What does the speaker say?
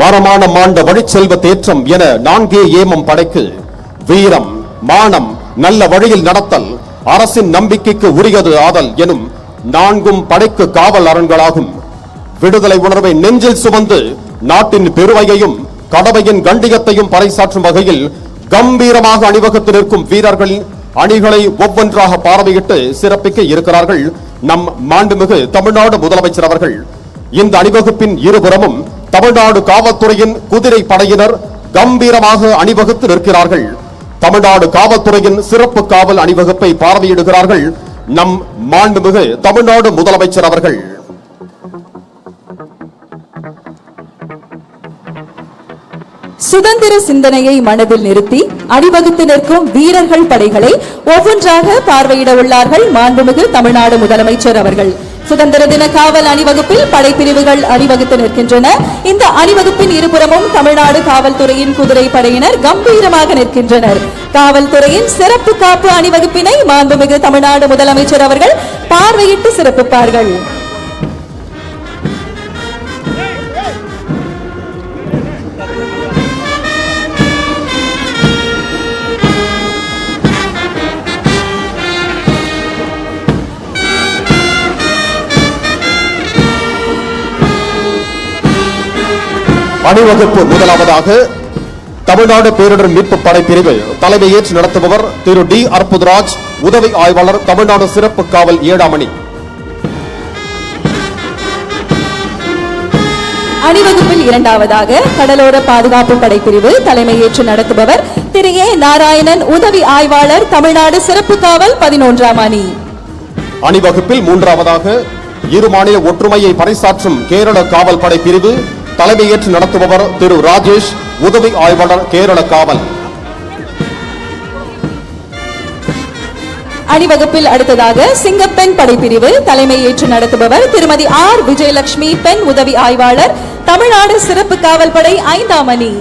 மரமான மாண்ட வழிச்செல்வ தேற்றம் என 4 ஏமம் படைக்கு வீரம், மானம், நல்ல வழியில் நடத்தல், அரசின் நம்பிக்கைக்கு உரியது ஆதல் எனும் 4 படைக்கு காவல் அரண்களாகும். விடுதலை உணர்வை நெஞ்சில் சுமந்து நாட்டின் பெருமையையும் கடமையின் கண்டியத்தையும் பறைசாற்றும் வகையில் கம்பீரமாக அணிவகுத்து நிற்கும் வீரர்களின் அணிகளை ஒவ்வொன்றாக பார்வையிட்டு சிறப்பிக்க இருக்கிறார்கள் நம் மாண்புமிகு தமிழ்நாடு முதலமைச்சர் அவர்கள். இந்த அணிவகுப்பின் இருபுறமும் தமிழ்நாடு காவல்துறையின் குதிரை படையினர் கம்பீரமாக அணிவகுத்து நிற்கிறார்கள். தமிழ்நாடு காவல்துறையின் சிறப்பு காவல் அணிவகுப்பை பார்வையிடுகிறார்கள் நம் மாண்புமிகு தமிழ்நாடு முதலமைச்சர் அவர்கள். சுதந்திர சிந்தனையை மனதில் நிறுத்தி அணிவகுத்து நிற்கும் வீரர்கள் படைகளை ஒவ்வொன்றாக பார்வையிட உள்ளார்கள் மாண்புமிகு தமிழ்நாடு முதலமைச்சர் அவர்கள். சுதந்திர தின காவல் அணிவகுப்பில் படைப்பிரிவுகள் அணிவகுத்து நிற்கின்றன. இந்த அணிவகுப்பின் இருபுறமும் தமிழ்நாடு காவல்துறையின் குதிரை படையினர் கம்பீரமாக நிற்கின்றனர். காவல்துறையின் சிறப்பு காப்பு அணிவகுப்பினை மாண்புமிகு தமிழ்நாடு முதலமைச்சர் அவர்கள் பார்வையிட்டு சிறப்பிப்பார்கள். அணிவகுப்பு முதலாவதாக தமிழ்நாடு பேரிடர் மீட்பு படைப்பிரிவு தலைமை ஏற்று நடத்துபவர் திரு டி அற்புதராஜ், உதவி ஆய்வாளர், தமிழ்நாடு சிறப்பு காவல் 7ஆம் அணி. அணிவகுப்பில் இரண்டாவதாக கடலோர பாதுகாப்பு படைப்பிரிவு தலைமை ஏற்று நடத்துபவர் திரு ஏ நாராயணன், உதவி ஆய்வாளர், தமிழ்நாடு சிறப்பு காவல் 11ஆம் அணி. அணிவகுப்பில் மூன்றாவதாக இரு மாநில ஒற்றுமையை பறைசாற்றும் கேரள காவல் படைப்பிரிவு தலைமையேற்று நடத்துபவர் திரு ராஜேஷ், உதவி ஆய்வாளர், கேரள காவல். அணிவகுப்பில் அடுத்ததாக சிங்கப்பெண் படைப்பிரிவு தலைமை ஏற்று நடத்துபவர் திருமதி ஆர் விஜயலட்சுமி, பெண் உதவி ஆய்வாளர், தமிழ்நாடு சிறப்பு காவல் படை 5ஆம் அணி.